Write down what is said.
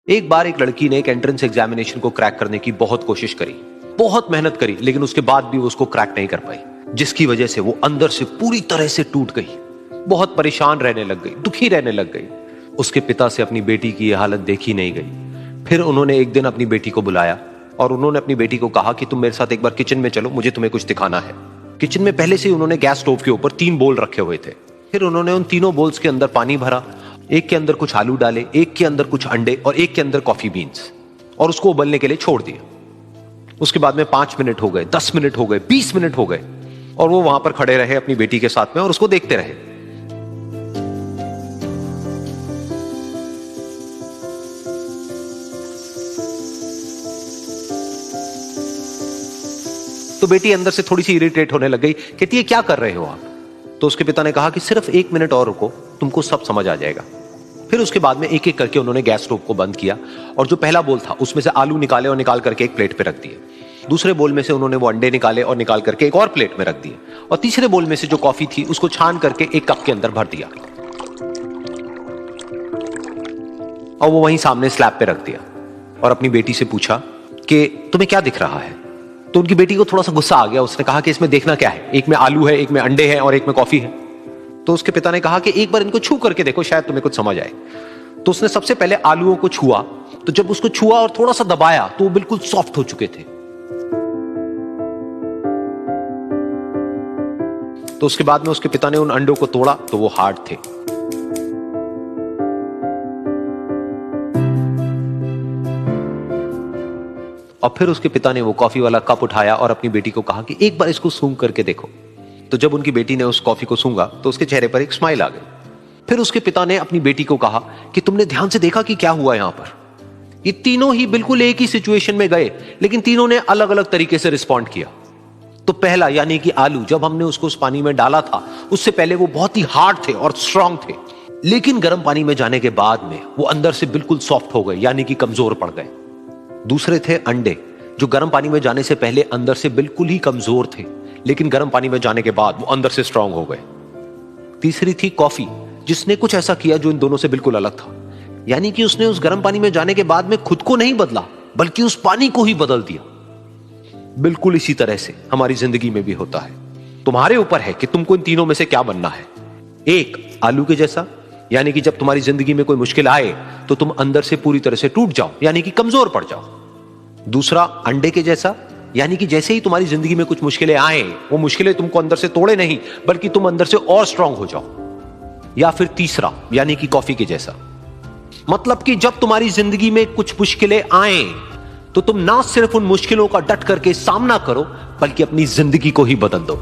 एक बार एक लड़की ने एक एंट्रेंस एग्जामिनेशन को क्रैक करने की बहुत कोशिश करी, बहुत मेहनत करी, लेकिन उसके बाद भी वो उसको क्रैक नहीं कर पाई, जिसकी वजह से वो अंदर से पूरी तरह से टूट गई, बहुत परेशान रहने लग गई, दुखी रहने लग गई। उसके पिता से अपनी बेटी की यह हालत देखी नहीं गई। फिर उन्होंने एक दिन अपनी बेटी को बुलाया और उन्होंने अपनी बेटी को कहा कि तुम मेरे साथ एक बार किचन में चलो, मुझे तुम्हें कुछ दिखाना है। किचन में पहले से ही उन्होंने गैस स्टोव के ऊपर 3 बोल रखे हुए थे। फिर उन्होंने उन तीनों बोल्स के अंदर पानी भरा, एक के अंदर कुछ आलू डाले, एक के अंदर कुछ अंडे और एक के अंदर कॉफी बीन्स, और उसको उबलने के लिए छोड़ दिया। उसके बाद में 5 मिनट हो गए, 10 मिनट हो गए, 20 मिनट हो गए, और वो वहां पर खड़े रहे अपनी बेटी के साथ में और उसको देखते रहे। तो बेटी अंदर से थोड़ी सी इरिटेट होने लग गई, कहती है क्या कर रहे हो आप? तो उसके पिता ने कहा कि सिर्फ 1 मिनट और रुको, तुमको सब समझ आ जाएगा। फिर उसके बाद में एक एक करके उन्होंने गैस स्टोव को बंद किया और जो पहला बोल था उसमें से आलू निकाले और निकाल करके एक प्लेट पे रख दिए। दूसरे बोल में से उन्होंने वो अंडे निकाले और निकाल करके एक और प्लेट में रख दिए, और तीसरे बोल में से जो कॉफी थी उसको छान करके एक कप के अंदर भर दिया और वो वहीं सामने स्लैब पे रख दिया और अपनी बेटी से पूछा कि तुम्हें क्या दिख रहा है? तो उनकी बेटी को थोड़ा सा गुस्सा आ गया। उसने कहा कि इसमें देखना क्या है, एक में आलू है, एक में अंडे हैं और एक में कॉफी है। तो उसके पिता ने कहा कि एक बार इनको छू करके देखो, शायद तुम्हें कुछ समझ आए। तो उसने सबसे पहले आलूओं को छुआ, तो जब उसको छुआ और थोड़ा सा दबाया तो वो बिल्कुल सॉफ्ट हो चुके थे। तो उसके बाद में उसके पिता ने उन अंडों को तोड़ा तो वो हार्ड थे। और फिर उसके पिता ने वो कॉफी वाला कप उठाया और अपनी बेटी को कहा कि एक बार इसको सूंघ करके देखो। तो जब उनकी बेटी ने उस कॉफी को सूंघा तो उसके चेहरे पर एक स्माइल आ गई। फिर उसके पिता ने अपनी बेटी को कहा कि तुमने ध्यान से देखा कि क्या हुआ यहां पर? ये तीनों ही बिल्कुल एक ही सिचुएशन में गए, लेकिन तीनों ने अलग अलग तरीके से रिस्पॉन्ड किया। तो पहला यानी कि आलू, जब हमने उसको उस पानी में डाला था उससे पहले वो बहुत ही हार्ड थे और स्ट्रांग थे, लेकिन गर्म पानी में जाने के बाद में वो अंदर से बिल्कुल सॉफ्ट हो गए, यानी कि कमजोर पड़ गए। दूसरे थे अंडे, जो गर्म पानी में जाने से पहले अंदर से बिल्कुल ही कमजोर थे, लेकिन गर्म पानी में जाने के बाद वो अंदर से स्ट्रांग हो गए। तीसरी थी कॉफी, जिसने कुछ ऐसा किया जो इन दोनों से बिल्कुल अलग था, यानी कि उसने उस गर्म पानी में जाने के बाद में खुद को नहीं बदला, बल्कि उस पानी को ही बदल दिया। बिल्कुल इसी तरह से हमारी जिंदगी में भी होता है। तुम्हारे ऊपर है कि तुमको इन तीनों में से क्या बनना है। एक, आलू के जैसा, यानी कि जब तुम्हारी जिंदगी में कोई मुश्किल आए तो तुम अंदर से पूरी तरह से टूट जाओ, यानी कि कमजोर पड़ जाओ। दूसरा, अंडे के जैसा, यानी कि जैसे ही तुम्हारी जिंदगी में कुछ मुश्किलें आए, वो मुश्किलें तुमको अंदर से तोड़े नहीं, बल्कि तुम अंदर से और स्ट्रांग हो जाओ। या फिर तीसरा, यानी कि कॉफी के जैसा, मतलब कि जब तुम्हारी जिंदगी में कुछ मुश्किलें आए तो तुम ना सिर्फ उन मुश्किलों का डट करके सामना करो, बल्कि अपनी जिंदगी को ही बदल दो।